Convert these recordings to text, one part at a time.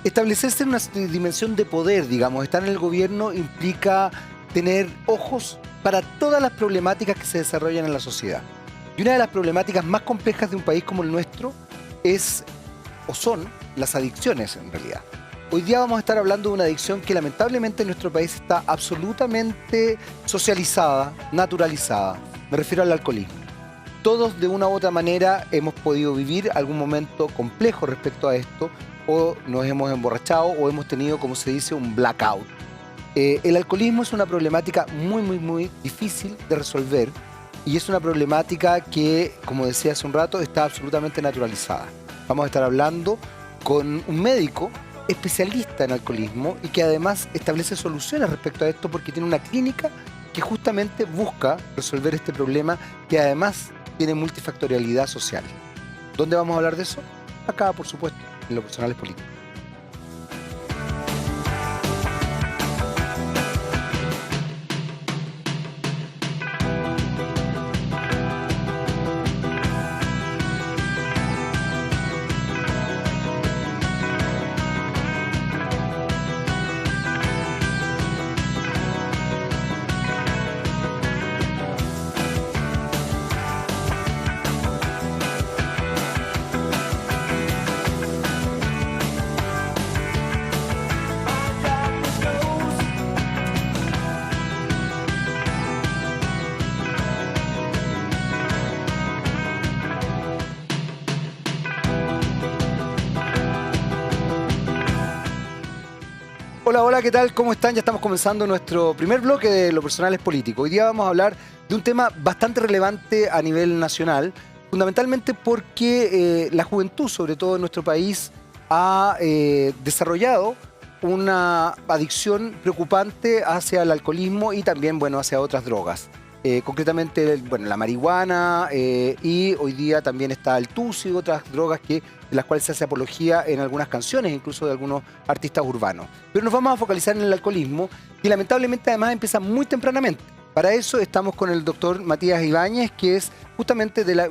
establecerse en una dimensión de poder, digamos, estar en el gobierno implica tener ojos para todas las problemáticas que se desarrollan en la sociedad. Y una de las problemáticas más complejas de un país como el nuestro es, o son, las adicciones en realidad. Hoy día vamos a estar hablando de una adicción que lamentablemente en nuestro país está absolutamente socializada, naturalizada. Me refiero al alcoholismo. Todos de una u otra manera hemos podido vivir algún momento complejo respecto a esto, o nos hemos emborrachado o hemos tenido, como se dice, un blackout. El alcoholismo es una problemática muy difícil de resolver y es una problemática que, como decía hace un rato, está absolutamente naturalizada. Vamos a estar hablando con un médico especialista en alcoholismo y que además establece soluciones respecto a esto porque tiene una clínica que justamente busca resolver este problema que además tiene multifactorialidad social. ¿Dónde vamos a hablar de eso? Acá, por supuesto, en Lo Personal es Político. Hola, ¿qué tal? ¿Cómo están? Ya estamos comenzando nuestro primer bloque de Lo Personal es Político. Hoy día vamos a hablar de un tema bastante relevante a nivel nacional, fundamentalmente porque la juventud, sobre todo en nuestro país, ha desarrollado una adicción preocupante hacia el alcoholismo y también, bueno, hacia otras drogas. Concretamente, bueno, la marihuana y hoy día también está el tusi y otras drogas de las cuales se hace apología en algunas canciones, incluso de algunos artistas urbanos. Pero nos vamos a focalizar en el alcoholismo y lamentablemente además empieza muy tempranamente. Para eso estamos con el doctor Matías Ibáñez, que es justamente de la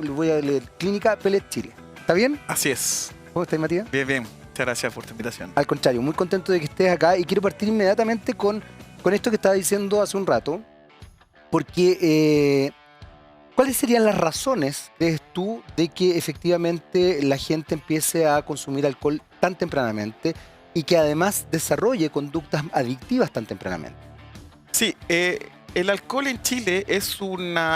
Clínica Pellet Chile. ¿Está bien? Así es. ¿Cómo estás, Matías? Bien, bien. Muchas gracias por tu invitación. Al contrario, muy contento de que estés acá y quiero partir inmediatamente con esto que estaba diciendo hace un rato, porque ¿cuáles serían las razones, crees tú, de que efectivamente la gente empiece a consumir alcohol tan tempranamente y que además desarrolle conductas adictivas tan tempranamente? Sí, el alcohol en Chile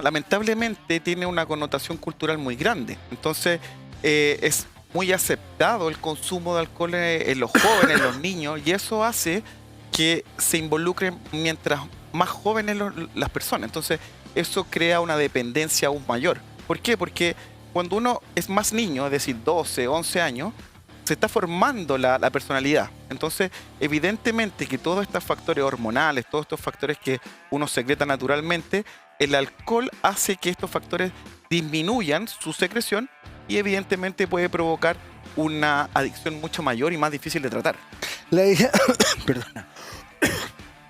lamentablemente tiene una connotación cultural muy grande. Entonces, es muy aceptado el consumo de alcohol en los jóvenes, en los niños, y eso hace que se involucren mientras más jóvenes las personas. Entonces, eso crea una dependencia aún mayor. ¿Por qué? Porque cuando uno es más niño, es decir, 12, 11 años, se está formando la personalidad. Entonces, evidentemente que todos estos factores hormonales, todos estos factores que uno secreta naturalmente, el alcohol hace que estos factores disminuyan su secreción y evidentemente puede provocar una adicción mucho mayor y más difícil de tratar. Perdona.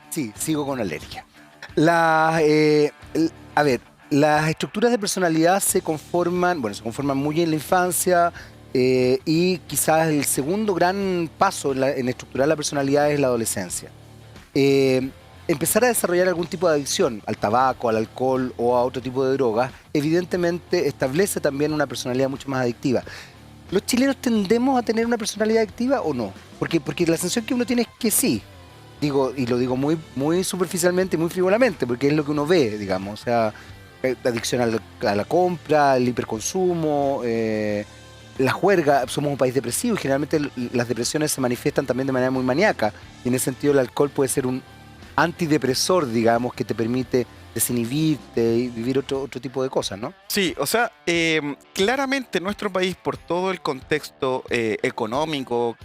Sí, sigo con alergia. A ver, las estructuras de personalidad se conforman muy en la infancia y quizás el segundo gran paso en estructurar la personalidad es la adolescencia. Empezar a desarrollar algún tipo de adicción al tabaco, al alcohol o a otro tipo de drogas, evidentemente establece también una personalidad mucho más adictiva. ¿Los chilenos tendemos a tener una personalidad adictiva o no? Porque la sensación que uno tiene es que sí. Digo, y lo digo muy superficialmente y muy frívolamente, porque es lo que uno ve, digamos. O sea, adicción a la compra, el hiperconsumo, la juerga. Somos un país depresivo y generalmente las depresiones se manifiestan también de manera muy maníaca. Y en ese sentido el alcohol puede ser un antidepresor, digamos, que te permite desinhibirte y vivir otro tipo de cosas, ¿no? Sí, o sea, claramente en nuestro país, por todo el contexto económico,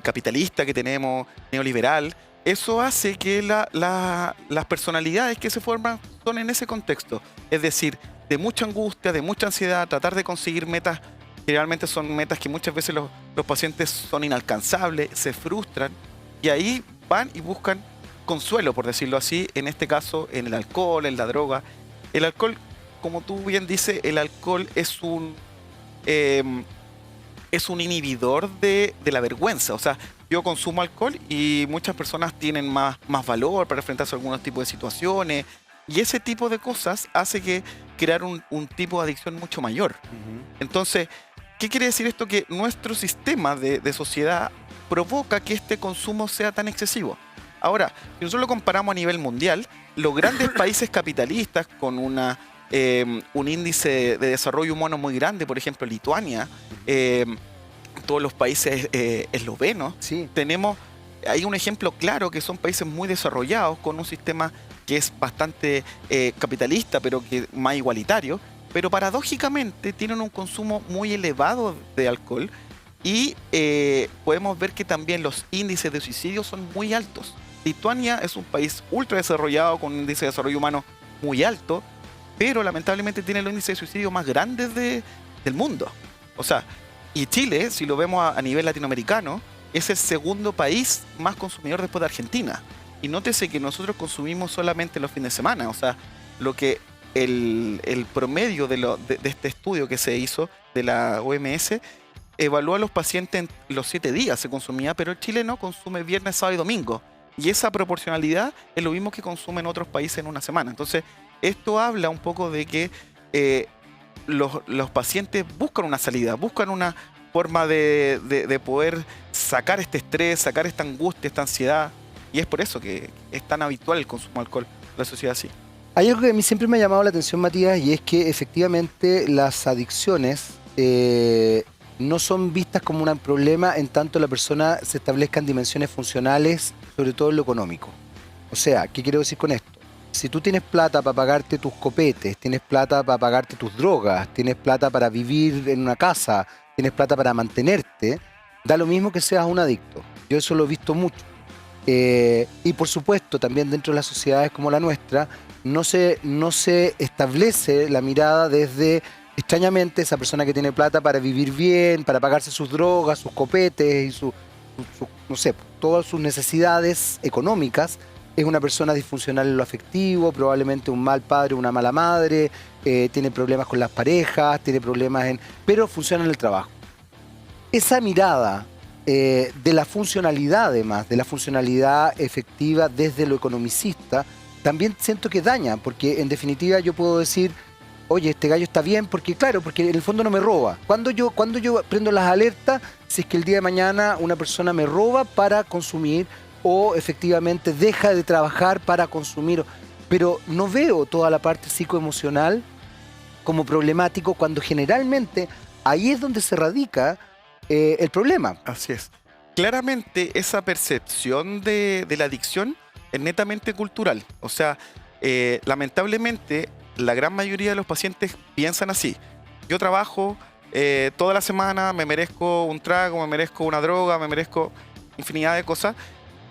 capitalista que tenemos, neoliberal, eso hace que las personalidades que se forman son en ese contexto. Es decir, de mucha angustia, de mucha ansiedad, tratar de conseguir metas, generalmente son metas que muchas veces los pacientes son inalcanzables, se frustran y ahí van y buscan consuelo, por decirlo así, en este caso en el alcohol, en la droga. El alcohol, como tú bien dices, el alcohol es es un inhibidor de la vergüenza. O sea, yo consumo alcohol y muchas personas tienen más valor para enfrentarse a algunos tipos de situaciones. Y ese tipo de cosas hace que crear un tipo de adicción mucho mayor. Entonces, ¿qué quiere decir esto? Que nuestro sistema de sociedad provoca que este consumo sea tan excesivo. Ahora, si nosotros lo comparamos a nivel mundial, los grandes países capitalistas con un índice de desarrollo humano muy grande, por ejemplo, Lituania, todos los países eslovenos, Sí. hay un ejemplo claro que son países muy desarrollados con un sistema que es bastante capitalista, pero que más igualitario, pero paradójicamente tienen un consumo muy elevado de alcohol y podemos ver que también los índices de suicidio son muy altos. Lituania es un país ultra desarrollado con un índice de desarrollo humano muy alto, pero lamentablemente tiene el índice de suicidio más grande del mundo. O sea, y Chile, si lo vemos a nivel latinoamericano, es el segundo país más consumidor después de Argentina. Y nótese que nosotros consumimos solamente los fines de semana. O sea, lo que el promedio de este estudio que se hizo de la OMS evaluó a los pacientes en los 7 días se consumía, pero el chileno consume viernes, sábado y domingo. Y esa proporcionalidad es lo mismo que consumen otros países en una semana. Entonces, esto habla un poco de que los pacientes buscan una salida, buscan una forma de poder sacar este estrés, sacar esta angustia, esta ansiedad. Y es por eso que es tan habitual el consumo de alcohol en la sociedad así. Hay algo que a mí siempre me ha llamado la atención, Matías, y es que efectivamente las adicciones no son vistas como un problema en tanto la persona se establezca en dimensiones funcionales, sobre todo en lo económico. O sea, ¿qué quiero decir con esto? Si tú tienes plata para pagarte tus copetes, tienes plata para pagarte tus drogas, tienes plata para vivir en una casa, tienes plata para mantenerte, da lo mismo que seas un adicto. Yo eso lo he visto mucho. Y por supuesto, también dentro de las sociedades como la nuestra, no se establece la mirada desde, extrañamente, esa persona que tiene plata para vivir bien, para pagarse sus drogas, sus copetes y no sé, todas sus necesidades económicas, es una persona disfuncional en lo afectivo, probablemente un mal padre, una mala madre, tiene problemas con las parejas, tiene problemas pero funciona en el trabajo. Esa mirada de la funcionalidad, además, de la funcionalidad efectiva desde lo economicista, también siento que daña, porque en definitiva yo puedo decir, oye, este gallo está bien, porque claro, porque en el fondo no me roba. Cuando yo prendo las alertas, si es que el día de mañana una persona me roba para consumir o efectivamente deja de trabajar para consumir, pero no veo toda la parte psicoemocional como problemático cuando generalmente ahí es donde se radica el problema. Así es. Claramente esa percepción de la adicción es netamente cultural. O sea, lamentablemente la gran mayoría de los pacientes piensan así. Yo trabajo toda la semana, me merezco un trago, me merezco una droga, me merezco infinidad de cosas.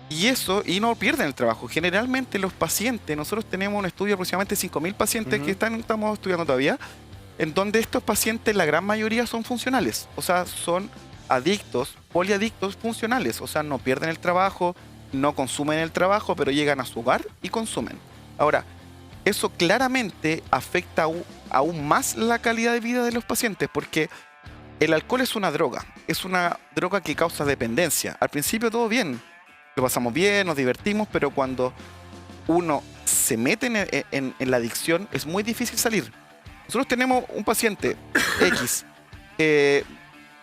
Y no pierden el trabajo. Generalmente los pacientes, nosotros tenemos un estudio de aproximadamente 5.000 pacientes que estamos estudiando todavía, en donde estos pacientes, la gran mayoría son funcionales. O sea, son adictos, poliadictos funcionales. O sea, no pierden el trabajo, no consumen el trabajo, pero llegan a su hogar y consumen. Ahora, eso claramente afecta aún más la calidad de vida de los pacientes, porque el alcohol es una droga que causa dependencia. Al principio todo bien, lo pasamos bien, nos divertimos, pero cuando uno se mete en la adicción es muy difícil salir. Nosotros tenemos un paciente X,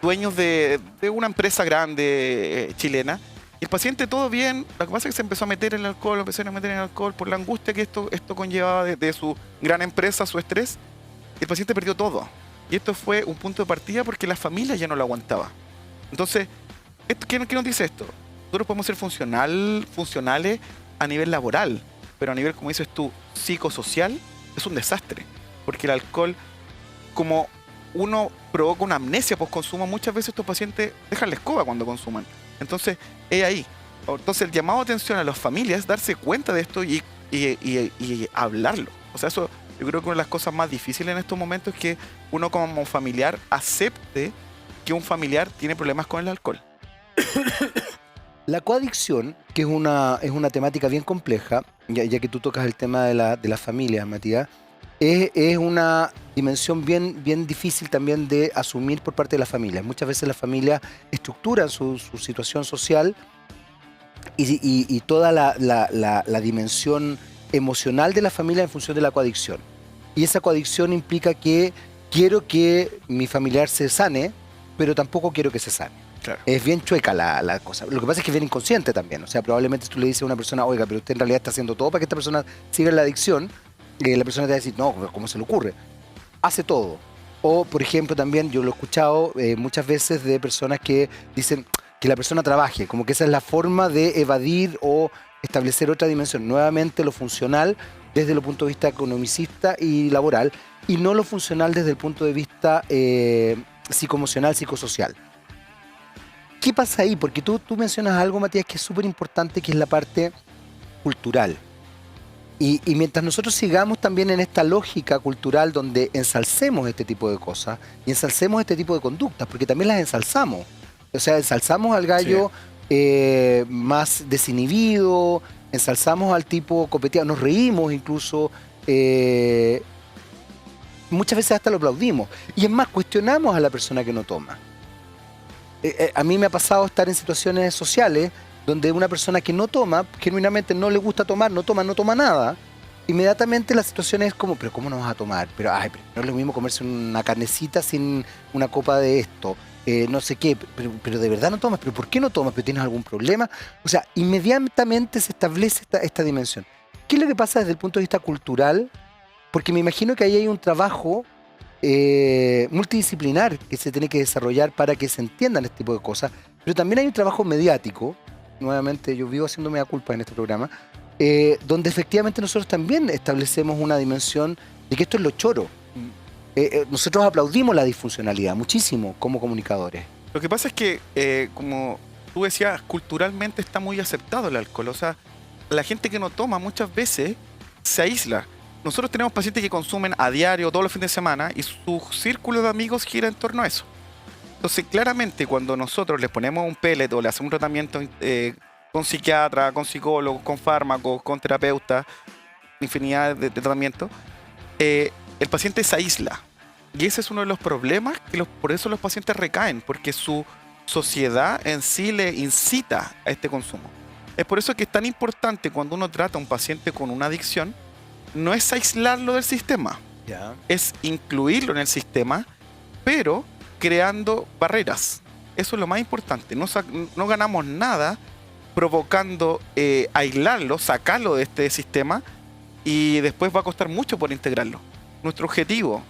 dueños de una empresa grande chilena, y el paciente todo bien, lo que pasa es que se empezó a meter en el alcohol, por la angustia que esto conllevaba de su gran empresa, su estrés. El paciente perdió todo. Y esto fue un punto de partida porque la familia ya no lo aguantaba. Entonces, ¿qué nos dice esto? Nosotros podemos ser funcionales a nivel laboral, pero a nivel, como dices tú, psicosocial, es un desastre. Porque el alcohol, como uno provoca una amnesia post-consumo, muchas veces estos pacientes dejan la escoba cuando consuman. Entonces, es ahí. Entonces, el llamado de atención a las familias es darse cuenta de esto y hablarlo. O sea, eso yo creo que una de las cosas más difíciles en estos momentos es que uno como familiar acepte que un familiar tiene problemas con el alcohol. La coadicción, que es una temática bien compleja, ya que tú tocas el tema de las familias, Matías, es una dimensión bien difícil también de asumir por parte de las familias. Muchas veces las familias estructuran su situación social y toda la dimensión emocional de la familia en función de la coadicción. Y esa coadicción implica que quiero que mi familiar se sane, pero tampoco quiero que se sane. Claro. Es bien chueca la cosa. Lo que pasa es que es bien inconsciente también. O sea, probablemente tú le dices a una persona, oiga, pero usted en realidad está haciendo todo para que esta persona siga en la adicción. Y la persona te va a decir, no, ¿cómo se le ocurre? Hace todo. O, por ejemplo, también yo lo he escuchado muchas veces de personas que dicen que la persona trabaje, como que esa es la forma de evadir o establecer otra dimensión. Nuevamente lo funcional desde el punto de vista economicista y laboral, y no lo funcional desde el punto de vista psicoemocional, psicosocial. ¿Qué pasa ahí? Porque tú mencionas algo, Matías, que es súper importante, que es la parte cultural. Y mientras nosotros sigamos también en esta lógica cultural donde ensalcemos este tipo de cosas y ensalcemos este tipo de conductas, porque también las ensalzamos. O sea, ensalzamos al gallo más desinhibido, ensalzamos al tipo copeteado, nos reímos incluso, muchas veces hasta lo aplaudimos. Y es más, cuestionamos a la persona que no toma. A mí me ha pasado estar en situaciones sociales donde una persona que no toma, genuinamente no le gusta tomar, no toma nada, inmediatamente la situación es como, pero ¿cómo no vas a tomar? Pero no es lo mismo comerse una carnecita sin una copa de esto, no sé qué, pero de verdad no tomas, pero ¿por qué no tomas? ¿Pero tienes algún problema? O sea, inmediatamente se establece esta dimensión. ¿Qué es lo que pasa desde el punto de vista cultural? Porque me imagino que ahí hay un trabajo multidisciplinar que se tiene que desarrollar para que se entiendan este tipo de cosas, pero también hay un trabajo mediático. Nuevamente, yo vivo haciéndome la culpa en este programa, donde efectivamente nosotros también establecemos una dimensión de que esto es lo choro. Nosotros aplaudimos la disfuncionalidad muchísimo como comunicadores. Lo que pasa es que, como tú decías, culturalmente está muy aceptado el alcohol. O sea, la gente que no toma muchas veces se aísla. Nosotros tenemos pacientes que consumen a diario, todos los fines de semana, y su círculo de amigos gira en torno a eso. Entonces, claramente, cuando nosotros les ponemos un pellet o le hacemos un tratamiento con psiquiatra, con psicólogo, con fármacos, con terapeuta, infinidad de tratamientos, el paciente se aísla. Y ese es uno de los problemas, que por eso los pacientes recaen, porque su sociedad en sí le incita a este consumo. Es por eso que es tan importante cuando uno trata a un paciente con una adicción, no es aislarlo del sistema, es incluirlo en el sistema, pero creando barreras. Eso es lo más importante. No ganamos nada provocando aislarlo, sacarlo de este sistema, y después va a costar mucho por integrarlo. Nuestro objetivo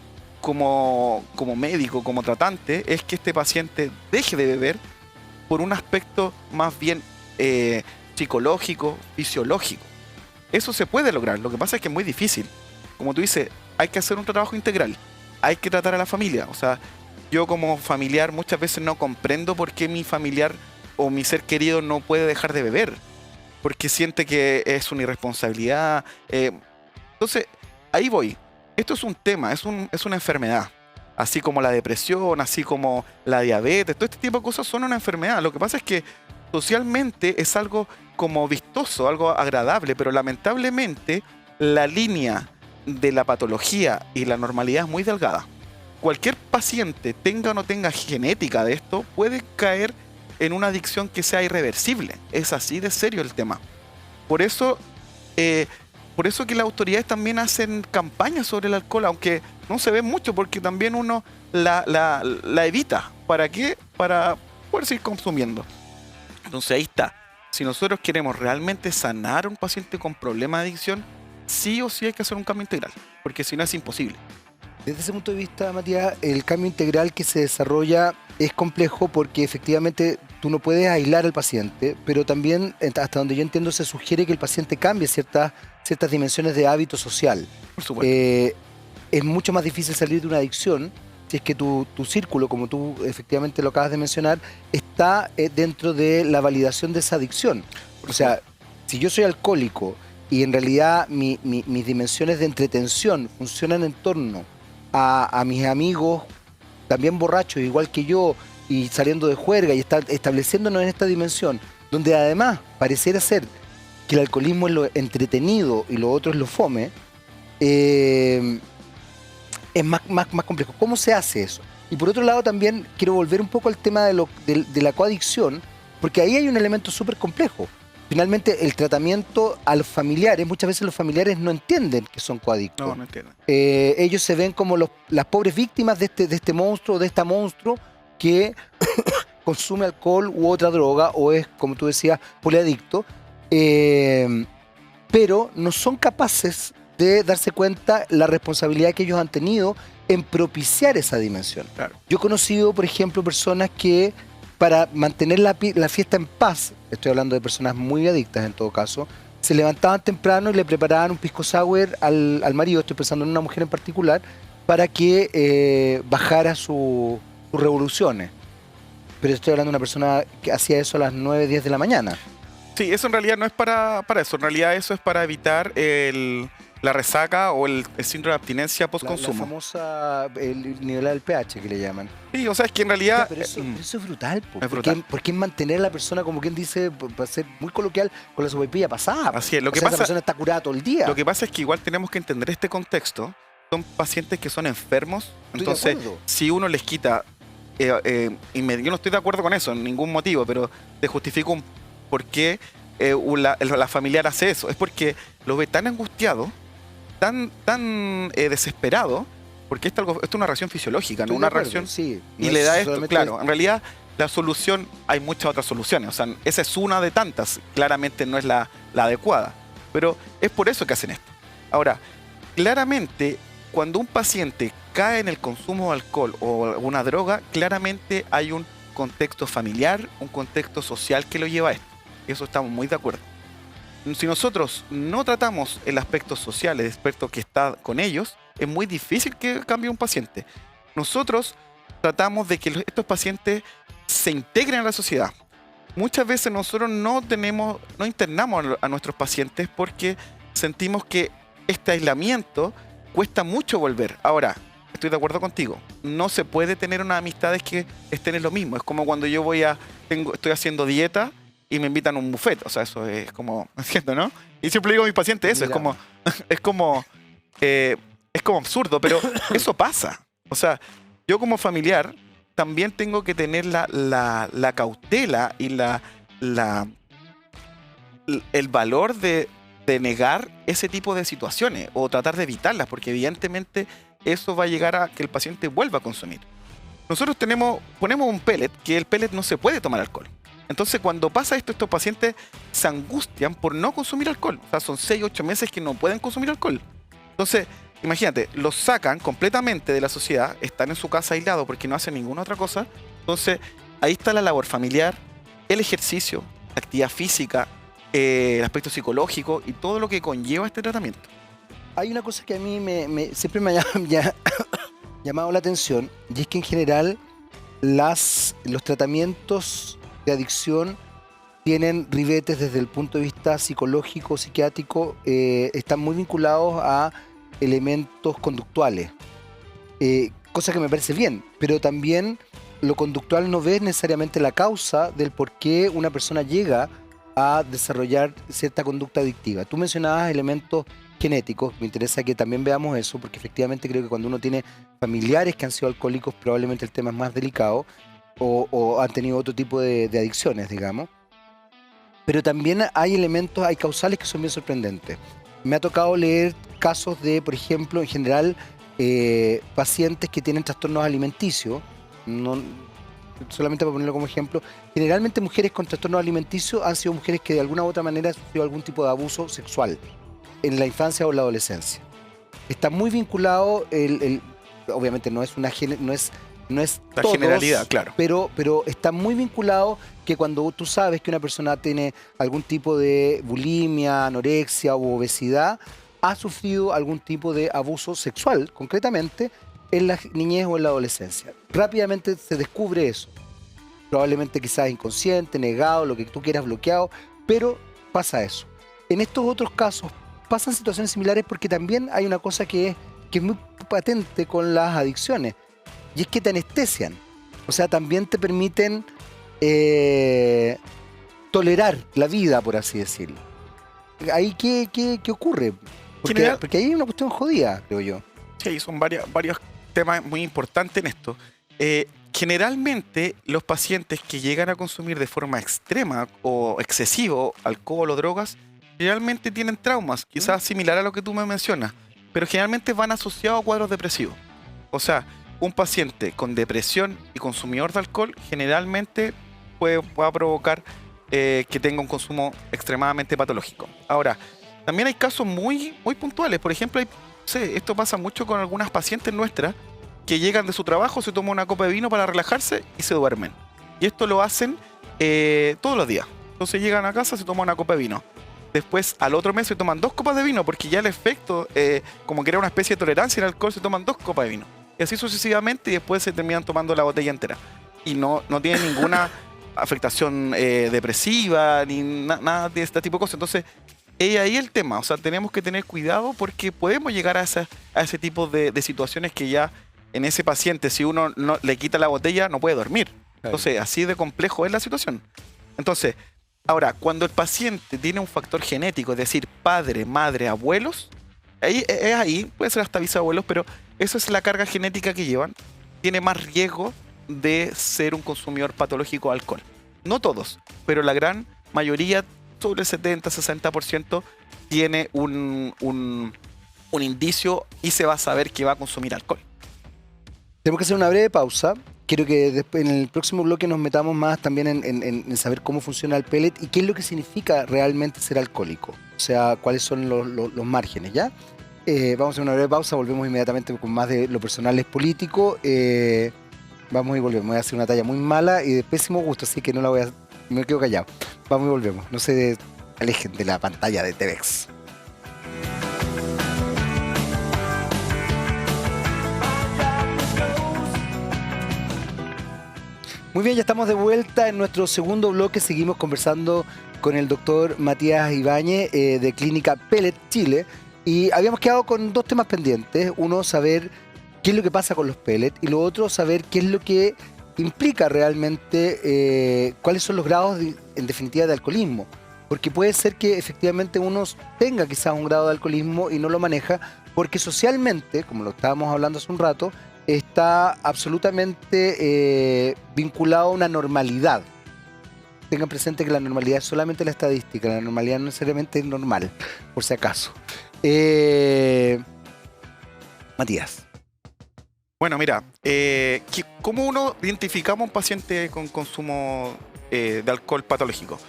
como médico, como tratante, es que este paciente deje de beber por un aspecto más bien psicológico, fisiológico. Eso se puede lograr. Lo que pasa es que es muy difícil. Como tú dices, hay que hacer un trabajo integral. Hay que tratar a la familia. O sea, yo como familiar muchas veces no comprendo por qué mi familiar o mi ser querido no puede dejar de beber, porque siente que es una irresponsabilidad. Entonces, ahí voy. Esto es un tema, es una enfermedad. Así como la depresión, así como la diabetes, todo este tipo de cosas son una enfermedad. Lo que pasa es que socialmente es algo como vistoso, algo agradable, pero lamentablemente la línea de la patología y la normalidad es muy delgada. Cualquier paciente, tenga o no tenga genética de esto, puede caer en una adicción que sea irreversible. Es así de serio el tema. Por eso que las autoridades también hacen campañas sobre el alcohol, aunque no se ve mucho, porque también uno la evita. ¿Para qué? Para poder seguir consumiendo. Entonces ahí está. Si nosotros queremos realmente sanar a un paciente con problema de adicción, sí o sí hay que hacer un cambio integral, porque si no es imposible. Desde ese punto de vista, Matías, el cambio integral que se desarrolla es complejo porque efectivamente tú no puedes aislar al paciente, pero también, hasta donde yo entiendo, se sugiere que el paciente cambie ciertas dimensiones de hábito social. Por supuesto. Es mucho más difícil salir de una adicción si es que tu círculo, como tú efectivamente lo acabas de mencionar, está dentro de la validación de esa adicción. O sea, si yo soy alcohólico y en realidad mis dimensiones de entretención funcionan en torno a mis amigos también borrachos, igual que yo, y saliendo de juerga y estableciéndonos en esta dimensión, donde además pareciera ser que el alcoholismo es lo entretenido y lo otro es lo fome, es más complejo. ¿Cómo se hace eso? Y por otro lado también quiero volver un poco al tema de la coadicción, porque ahí hay un elemento súper complejo. Finalmente, el tratamiento a los familiares, muchas veces los familiares no entienden que son coadictos. No, no entiendo. Ellos se ven como las pobres víctimas de este monstruo, de esta monstruo que consume alcohol u otra droga o es, como tú decías, poliadicto. Pero no son capaces de darse cuenta la responsabilidad que ellos han tenido en propiciar esa dimensión. Claro. Yo he conocido, por ejemplo, personas que para mantener la fiesta en paz, estoy hablando de personas muy adictas en todo caso, se levantaban temprano y le preparaban un pisco sour al marido, estoy pensando en una mujer en particular, para que bajara sus revoluciones. Pero estoy hablando de una persona que hacía eso a las 9, 10 de la mañana. Sí, eso en realidad no es para eso. En realidad eso es para evitar la resaca o el síndrome de abstinencia post-consumo. La famosa nivel del pH que le llaman. Sí, o sea, es que en realidad... Pero eso es brutal, po, es brutal. porque es mantener a la persona, como quien dice, para ser muy coloquial, con la sopaipilla pasada. Así es. Lo que esa pasa, persona está curada todo el día. Lo que pasa es que igual tenemos que entender este contexto. Son pacientes que son enfermos. Entonces, si uno les quita... yo no estoy de acuerdo con eso, en ningún motivo, pero te justifico por qué la familiar hace eso. Es porque lo ve tan angustiado, tan desesperado, porque esto es una reacción fisiológica, no una reacción. Sí, y le da esto, claro, en realidad la solución, hay muchas otras soluciones, o sea, esa es una de tantas, claramente no es la adecuada, pero es por eso que hacen esto. Ahora, claramente, cuando un paciente cae en el consumo de alcohol o alguna droga, claramente hay un contexto familiar, un contexto social que lo lleva a esto, y eso estamos muy de acuerdo. Si nosotros no tratamos el aspecto social, el aspecto que está con ellos, es muy difícil que cambie un paciente. Nosotros tratamos de que estos pacientes se integren a la sociedad. Muchas veces nosotros no internamos a nuestros pacientes porque sentimos que este aislamiento cuesta mucho volver. Ahora, estoy de acuerdo contigo, no se puede tener unas amistades que estén en lo mismo. Es como cuando yo estoy haciendo dieta y me invitan a un buffet. O sea, eso es como, ¿entiendes, no? Y siempre digo a mis pacientes eso, es como absurdo, pero eso pasa. O sea, yo como familiar también tengo que tener la cautela y el valor de negar ese tipo de situaciones o tratar de evitarlas, porque evidentemente eso va a llegar a que el paciente vuelva a consumir. Nosotros ponemos un pellet, que el pellet no se puede tomar alcohol. Entonces, cuando pasa esto, estos pacientes se angustian por no consumir alcohol. O sea, son 6, 8 meses que no pueden consumir alcohol. Entonces, imagínate, los sacan completamente de la sociedad, están en su casa aislados porque no hacen ninguna otra cosa. Entonces, ahí está la labor familiar, el ejercicio, la actividad física, el aspecto psicológico y todo lo que conlleva este tratamiento. Hay una cosa que a mí siempre me ha llamado la atención, y es que en general los tratamientos de adicción tienen ribetes desde el punto de vista psicológico, psiquiátrico, están muy vinculados a elementos conductuales, cosa que me parece bien, pero también lo conductual no es necesariamente la causa del por qué una persona llega a desarrollar cierta conducta adictiva. Tú mencionabas elementos genéticos, me interesa que también veamos eso, porque efectivamente creo que cuando uno tiene familiares que han sido alcohólicos, probablemente el tema es más delicado, o han tenido otro tipo de adicciones, digamos. Pero también hay elementos, hay causales que son bien sorprendentes. Me ha tocado leer casos de, por ejemplo, en general, pacientes que tienen trastornos alimenticios, solamente para ponerlo como ejemplo, generalmente mujeres con trastornos alimenticios han sido mujeres que de alguna u otra manera han sufrido algún tipo de abuso sexual en la infancia o la adolescencia. Está muy vinculado, obviamente no es La todos, generalidad, claro. pero está muy vinculado que cuando tú sabes que una persona tiene algún tipo de bulimia, anorexia u obesidad, ha sufrido algún tipo de abuso sexual, concretamente, en la niñez o en la adolescencia. Rápidamente se descubre eso. Probablemente quizás inconsciente, negado, lo que tú quieras, bloqueado, pero pasa eso. En estos otros casos pasan situaciones similares porque también hay una cosa que es muy patente con las adicciones, y es que te anestesian. O sea, también te permiten tolerar la vida, por así decirlo. Ahí, ¿qué ocurre? Porque ahí hay una cuestión jodida, creo yo. Sí, son varios temas muy importantes en esto. Generalmente los pacientes que llegan a consumir de forma extrema o excesivo alcohol o drogas, generalmente tienen traumas, quizás similar a lo que tú me mencionas, pero generalmente van asociados a cuadros depresivos. O sea, un paciente con depresión y consumidor de alcohol generalmente pueda provocar que tenga un consumo extremadamente patológico. Ahora, también hay casos muy puntuales. Por ejemplo, esto pasa mucho con algunas pacientes nuestras que llegan de su trabajo, se toman una copa de vino para relajarse y se duermen. Y esto lo hacen todos los días. Entonces llegan a casa, se toman una copa de vino. Después, al otro mes, se toman 2 copas de vino porque ya el efecto, como que era una especie de tolerancia al alcohol, se toman 2 copas de vino. Y así sucesivamente, y después se terminan tomando la botella entera. Y no tienen ninguna afectación depresiva, ni nada de este tipo de cosas. Entonces, ahí el tema. O sea, tenemos que tener cuidado porque podemos llegar a ese tipo de situaciones que ya en ese paciente, si uno no le quita la botella, no puede dormir. Entonces, así de complejo es la situación. Entonces, ahora, cuando el paciente tiene un factor genético, es decir, padre, madre, abuelos, ahí puede ser hasta bisabuelos, pero esa es la carga genética que llevan, tiene más riesgo de ser un consumidor patológico de alcohol. No todos, pero la gran mayoría, sobre el 70-60%, tiene un indicio y se va a saber que va a consumir alcohol. Tenemos que hacer una breve pausa. Quiero que después, en el próximo bloque nos metamos más también en saber cómo funciona el pellet y qué es lo que significa realmente ser alcohólico. O sea, cuáles son los márgenes, ¿ya? Vamos a hacer una breve pausa, volvemos inmediatamente con más de lo personal es político. Vamos y volvemos. Voy a hacer una talla muy mala y de pésimo gusto, así que no la voy a... Me quedo callado. Vamos y volvemos. No se alejen de la pantalla de TVX. Muy bien, ya estamos de vuelta en nuestro segundo bloque. Seguimos conversando con el doctor Matías Ibáñez de Clínica Pellet Chile. Y habíamos quedado con 2 temas pendientes. Uno, saber qué es lo que pasa con los pellets. Y lo otro, saber qué es lo que implica realmente, cuáles son los grados, en definitiva, de alcoholismo. Porque puede ser que efectivamente uno tenga quizás un grado de alcoholismo y no lo maneja, porque socialmente, como lo estábamos hablando hace un rato, está absolutamente vinculado a una normalidad. Tengan presente que la normalidad es solamente la estadística, la normalidad no necesariamente es normal, por si acaso. Matías. Bueno, mira, ¿cómo uno identificamos un paciente con consumo de alcohol patológico?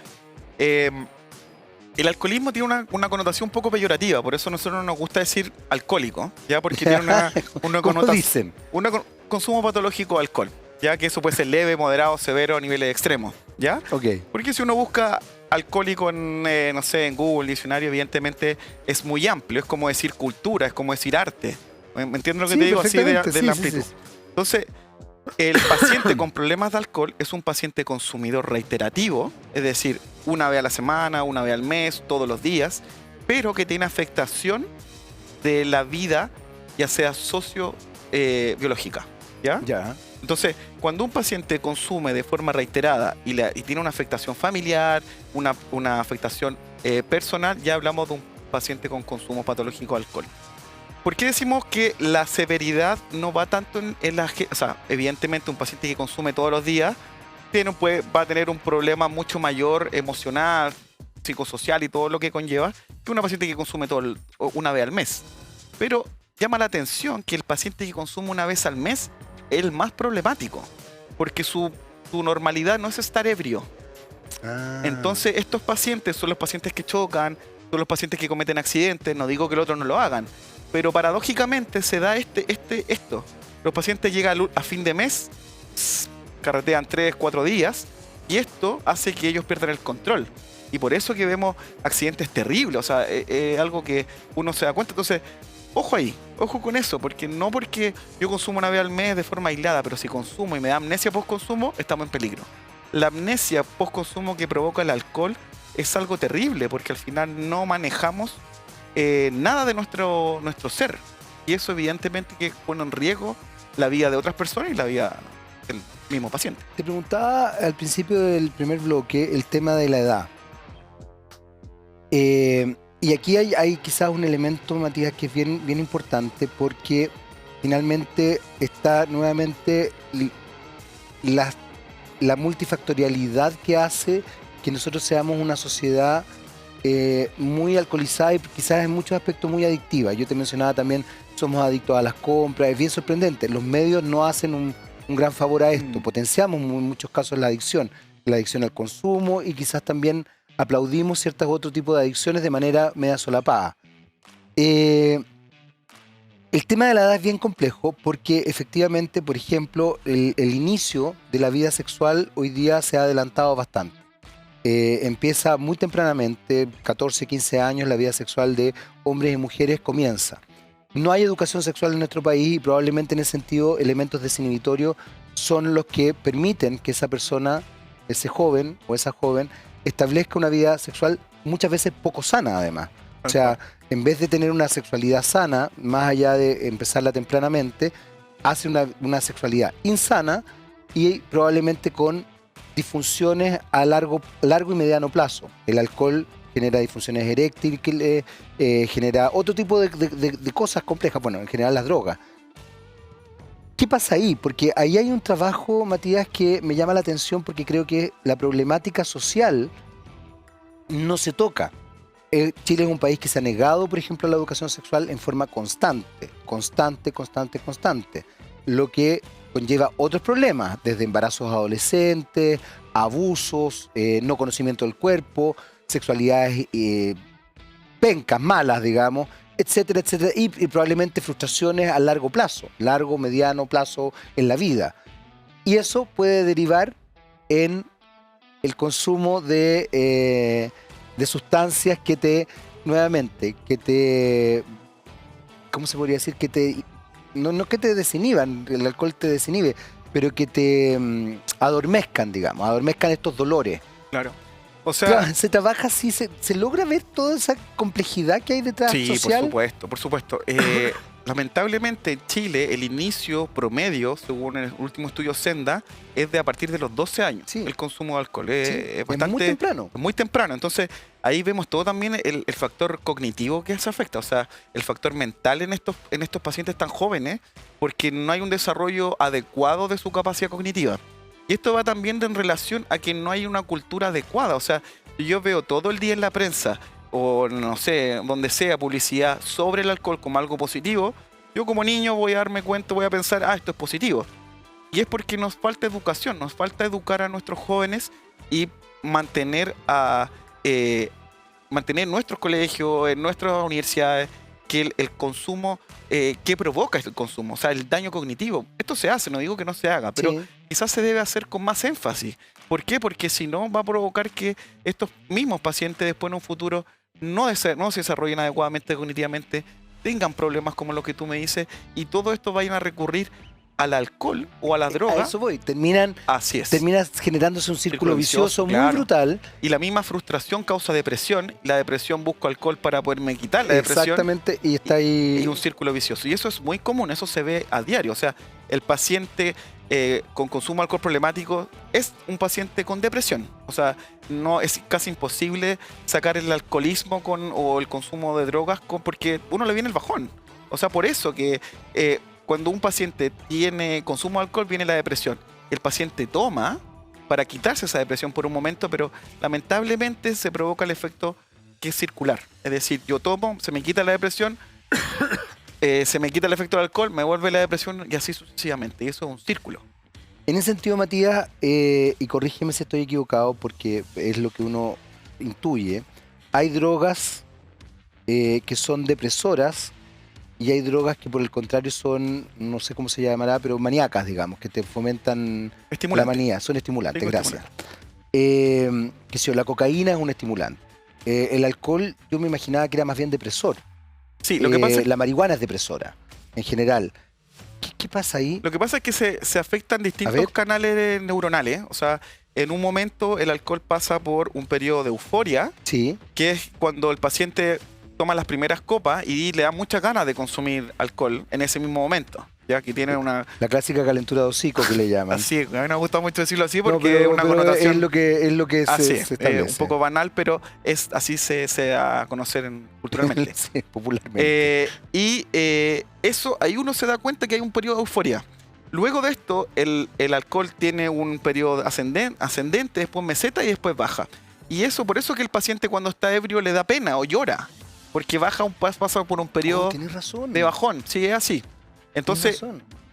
El alcoholismo tiene una connotación un poco peyorativa, por eso a nosotros no nos gusta decir alcohólico, ¿ya? Porque tiene una connotación, consumo patológico de alcohol, ya que eso puede ser leve, moderado, severo, a niveles extremos, ¿ya? Okay. Porque si uno busca alcohólico en, no sé, en Google, diccionario, evidentemente es muy amplio, es como decir cultura, es como decir arte. ¿Me entiendes lo que te digo así de la amplitud? Sí. Entonces, el paciente con problemas de alcohol es un paciente consumidor reiterativo, es decir, una vez a la semana, una vez al mes, todos los días, pero que tiene afectación de la vida, ya sea socio-biológica. ¿Ya? Ya. Entonces, cuando un paciente consume de forma reiterada y tiene una afectación familiar, una afectación personal, ya hablamos de un paciente con consumo patológico de alcohol. ¿Por qué decimos que la severidad no va tanto en la... O sea, evidentemente un paciente que consume todos los días va a tener un problema mucho mayor emocional, psicosocial y todo lo que conlleva que una paciente que consume una vez al mes. Pero llama la atención que el paciente que consume una vez al mes es el más problemático, porque su normalidad no es estar ebrio. Entonces estos pacientes son los pacientes que chocan, son los pacientes que cometen accidentes, no digo que los otros no lo hagan, pero paradójicamente se da esto. Los pacientes llegan a fin de mes, carretean 3-4 días, y esto hace que ellos pierdan el control. Y por eso que vemos accidentes terribles, o sea, es algo que uno se da cuenta. Entonces, ojo ahí, ojo con eso, porque no porque yo consumo una vez al mes de forma aislada, pero si consumo y me da amnesia post-consumo, estamos en peligro. La amnesia post-consumo que provoca el alcohol es algo terrible, porque al final no manejamos nada de nuestro ser. Y eso evidentemente que pone en riesgo la vida de otras personas y la vida del mismo paciente. Te preguntaba al principio del primer bloque el tema de la edad. Y aquí hay quizás un elemento, Matías, que es bien importante, porque finalmente está nuevamente la, la multifactorialidad que hace que nosotros seamos una sociedad muy alcoholizada y quizás en muchos aspectos muy adictiva. Yo te mencionaba también, somos adictos a las compras, es bien sorprendente. Los medios no hacen un gran favor a esto, potenciamos en muchos casos la adicción al consumo y quizás también aplaudimos ciertos otros tipos de adicciones de manera media solapada. El tema de la edad es bien complejo porque efectivamente, por ejemplo, el inicio de la vida sexual hoy día se ha adelantado bastante. Empieza muy tempranamente, 14, 15 años, la vida sexual de hombres y mujeres comienza. No hay educación sexual en nuestro país y probablemente en ese sentido elementos desinhibitorios son los que permiten que esa persona, ese joven o esa joven, establezca una vida sexual muchas veces poco sana además. O sea, en vez de tener una sexualidad sana, más allá de empezarla tempranamente, hace una sexualidad insana y probablemente con disfunciones a largo y mediano plazo. El alcohol genera disfunciones eréctiles, genera otro tipo de cosas complejas, bueno, en general las drogas. ¿Qué pasa ahí? Porque ahí hay un trabajo, Matías, que me llama la atención porque creo que la problemática social no se toca. Chile es un país que se ha negado, por ejemplo, a la educación sexual en forma constante, lo que conlleva otros problemas, desde embarazos adolescentes, abusos, no conocimiento del cuerpo, sexualidades pencas, malas, digamos, etcétera, etcétera, y probablemente frustraciones a largo, mediano plazo en la vida. Y eso puede derivar en el consumo de sustancias nuevamente, ¿cómo se podría decir? No que te desinhiban, el alcohol te desinhibe, pero que te adormezcan estos dolores. Claro. O sea, claro, se trabaja así, se logra ver toda esa complejidad que hay detrás social. Sí, por supuesto. Lamentablemente en Chile el inicio promedio, según el último estudio Senda, es de a partir de los 12 años, sí, el consumo de alcohol. Sí, Es bastante, muy temprano. Muy temprano. Entonces ahí vemos todo también el factor cognitivo que se afecta, o sea, el factor mental en estos pacientes tan jóvenes, porque no hay un desarrollo adecuado de su capacidad cognitiva. Y esto va también en relación a que no hay una cultura adecuada. O sea, yo veo todo el día en la prensa o no sé, donde sea, publicidad sobre el alcohol como algo positivo, yo como niño voy a darme cuenta, voy a pensar, esto es positivo. Y es porque nos falta educación, nos falta educar a nuestros jóvenes y mantener nuestros colegios, en nuestras universidades, que el consumo, ¿qué provoca el consumo? O sea, el daño cognitivo. Esto se hace, no digo que no se haga, pero quizás se debe hacer con más énfasis. ¿Por qué? Porque si no va a provocar que estos mismos pacientes después en un futuro no se desarrollen adecuadamente cognitivamente, tengan problemas como lo que tú me dices, y todo esto vayan a recurrir al alcohol o a la droga. A eso voy, termina generándose un círculo vicioso muy brutal. Y la misma frustración causa depresión, la depresión busca alcohol para poderme quitar la depresión. Exactamente, y está ahí... Y un círculo vicioso. Y eso es muy común, eso se ve a diario. O sea, el paciente con consumo de alcohol problemático es un paciente con depresión. O sea, no es casi imposible sacar el alcoholismo o el consumo de drogas porque uno le viene el bajón. O sea, por eso que cuando un paciente tiene consumo de alcohol viene la depresión. El paciente toma para quitarse esa depresión por un momento, pero lamentablemente se provoca el efecto que es circular. Es decir, yo tomo, se me quita la depresión, se me quita el efecto del alcohol, me vuelve la depresión y así sucesivamente. Y eso es un círculo. En ese sentido, Matías, y corrígeme si estoy equivocado porque es lo que uno intuye, hay drogas que son depresoras y hay drogas que por el contrario son, no sé cómo se llamará, pero maníacas, digamos, que te fomentan la manía, son estimulantes, gracias. Que si la cocaína es un estimulante. El alcohol yo me imaginaba que era más bien depresor. Sí, lo que pasa es... La marihuana es depresora, en general. ¿Qué pasa ahí? Lo que pasa es que se afectan distintos canales neuronales. O sea, en un momento el alcohol pasa por un periodo de euforia, que es cuando el paciente toma las primeras copas y le da muchas ganas de consumir alcohol en ese mismo momento. ya que tiene una... La clásica calentura de hocico que le llaman. Así, a mí no me gusta mucho decirlo así No, porque es una pero connotación... es lo que Así se es, establece. un poco banal, pero así se da a conocer culturalmente. Sí, popularmente. Eso, ahí uno se da cuenta que hay un periodo de euforia. Luego de esto, el alcohol tiene un periodo ascendente, después meseta y después baja. Y eso, por eso que el paciente cuando está ebrio le da pena o llora, porque pasa por un periodo Tienes razón. de bajón, sí, es así. Entonces,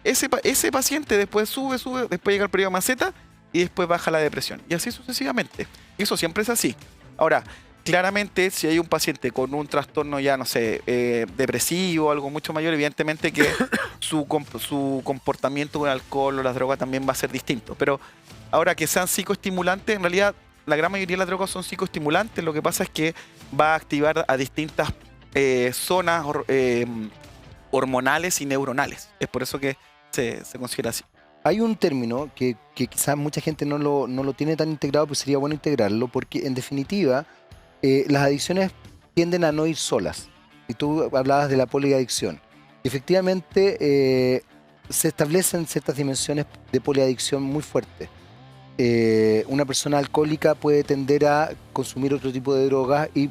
ese paciente después sube, después llega el periodo meseta y después baja la depresión. Y así sucesivamente. Y eso siempre es así. Ahora, claramente, si hay un paciente con un trastorno ya, no sé, depresivo, algo mucho mayor, evidentemente que su comportamiento con el alcohol o las drogas también va a ser distinto. Pero ahora que sean psicoestimulantes, en realidad la gran mayoría de las drogas son psicoestimulantes. Lo que pasa es que va a activar a distintas zonas hormonales y neuronales. Es por eso que se considera así. Hay un término que quizás mucha gente no lo tiene tan integrado, pero sería bueno integrarlo, porque en definitiva las adicciones tienden a no ir solas. Y tú hablabas de la poliadicción. Efectivamente, se establecen ciertas dimensiones de poliadicción muy fuertes. Una persona alcohólica puede tender a consumir otro tipo de drogas y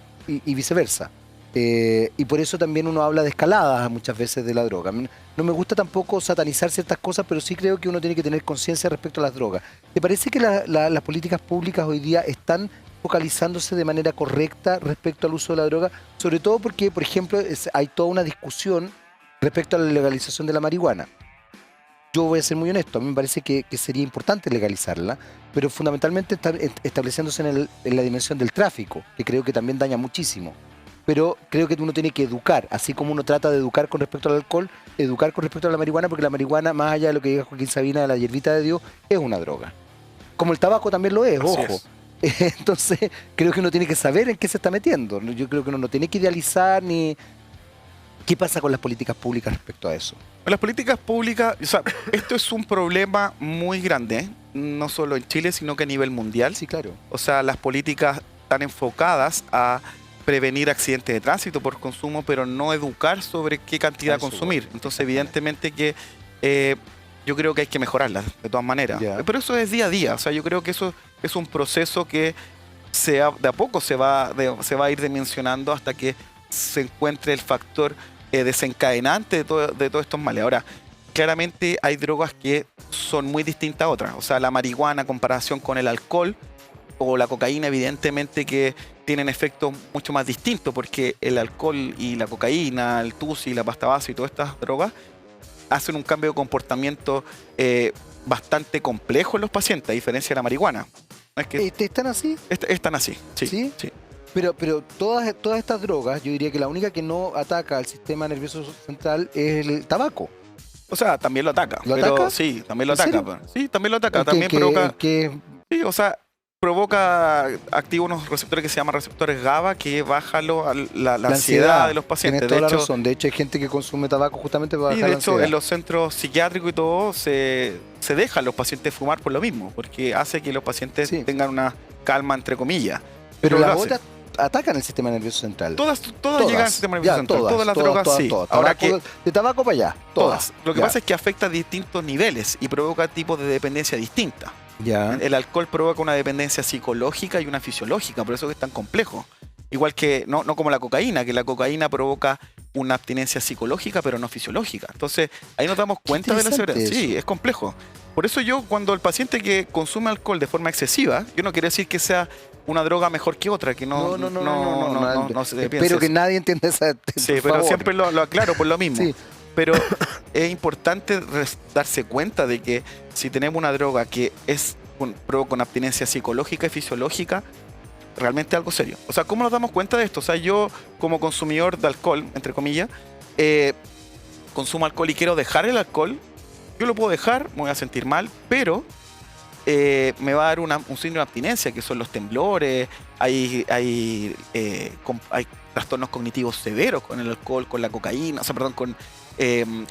viceversa. Y por eso también uno habla de escaladas muchas veces de la droga. No me gusta tampoco satanizar ciertas cosas, pero sí creo que uno tiene que tener conciencia respecto a las drogas. ¿Te parece que las políticas públicas hoy día están focalizándose de manera correcta respecto al uso de la droga? Sobre todo porque, por ejemplo, hay toda una discusión respecto a la legalización de la marihuana. Yo voy a ser muy honesto, a mí me parece que sería importante legalizarla, pero fundamentalmente está estableciéndose en la dimensión del tráfico, que creo que también daña muchísimo. Pero creo que uno tiene que educar, así como uno trata de educar con respecto al alcohol, educar con respecto a la marihuana, porque la marihuana, más allá de lo que diga Joaquín Sabina de la hierbita de Dios, es una droga. Como el tabaco también lo es, Así ojo. es. Entonces, creo que uno tiene que saber en qué se está metiendo. Yo creo que uno no tiene que idealizar ni... ¿Qué pasa con las políticas públicas respecto a eso? Las políticas públicas, o sea, esto es un problema muy grande, ¿eh? No solo en Chile, sino que a nivel mundial. Sí, claro. O sea, las políticas están enfocadas a prevenir accidentes de tránsito por consumo, pero no educar sobre qué cantidad consumir. Entonces, evidentemente que yo creo que hay que mejorarlas, de todas maneras. Yeah. Pero eso es día a día. O sea, yo creo que eso es un proceso que de a poco se va a ir dimensionando hasta que se encuentre el factor desencadenante de todos estos males. Ahora, claramente hay drogas que son muy distintas a otras. O sea, la marihuana en comparación con el alcohol o la cocaína, evidentemente que tienen efectos mucho más distintos, porque el alcohol y la cocaína, el tusi, la pasta base y todas estas drogas hacen un cambio de comportamiento bastante complejo en los pacientes, a diferencia de la marihuana. ¿No es que ¿Están así? están así? Sí. ¿Sí? Sí. Pero todas estas drogas, yo diría que la única que no ataca al sistema nervioso central es el tabaco. O sea, también lo ataca. ¿Lo ataca? Sí, también lo ¿En ataca. serio? Sí, también lo ataca. ¿En qué- También en qué- provoca... en qué- Sí, o sea, activa unos receptores que se llaman receptores GABA que bajan la ansiedad de los pacientes. Tienes toda De hecho, la razón. De hecho, hay gente que consume tabaco justamente para y bajar de la hecho ansiedad. en los centros psiquiátricos y todo se dejan los pacientes fumar por lo mismo, porque hace que los pacientes Sí. tengan una calma, entre comillas. Pero lo las hace. otras atacan el sistema nervioso central. Todas llegan al sistema nervioso Ya, central. Todas las drogas sí. todas. Ahora Tabaco, de tabaco para allá. todas. Lo que Ya. pasa es que afecta a distintos niveles y provoca tipos de dependencia distintas. Ya. El alcohol provoca una dependencia psicológica y una fisiológica, por eso es tan complejo. Igual que, no como la cocaína, que la cocaína provoca una abstinencia psicológica, pero no fisiológica. Entonces, ahí nos damos cuenta de la severidad. interesante Sí, eso. es complejo. Por eso yo, cuando el paciente que consume alcohol de forma excesiva, yo no quiero decir que sea una droga mejor que otra, que no se piense Espero que eso. nadie entienda esa. Sí, por pero favor. siempre lo aclaro por lo mismo. Sí. Pero es importante darse cuenta de que si tenemos una droga que provoca una abstinencia psicológica y fisiológica, realmente algo serio. O sea, ¿cómo nos damos cuenta de esto? O sea, yo como consumidor de alcohol, entre comillas, consumo alcohol y quiero dejar el alcohol, yo lo puedo dejar, me voy a sentir mal, pero me va a dar un signo de abstinencia, que son los temblores, hay trastornos cognitivos severos con el alcohol, con la cocaína, o sea, perdón, con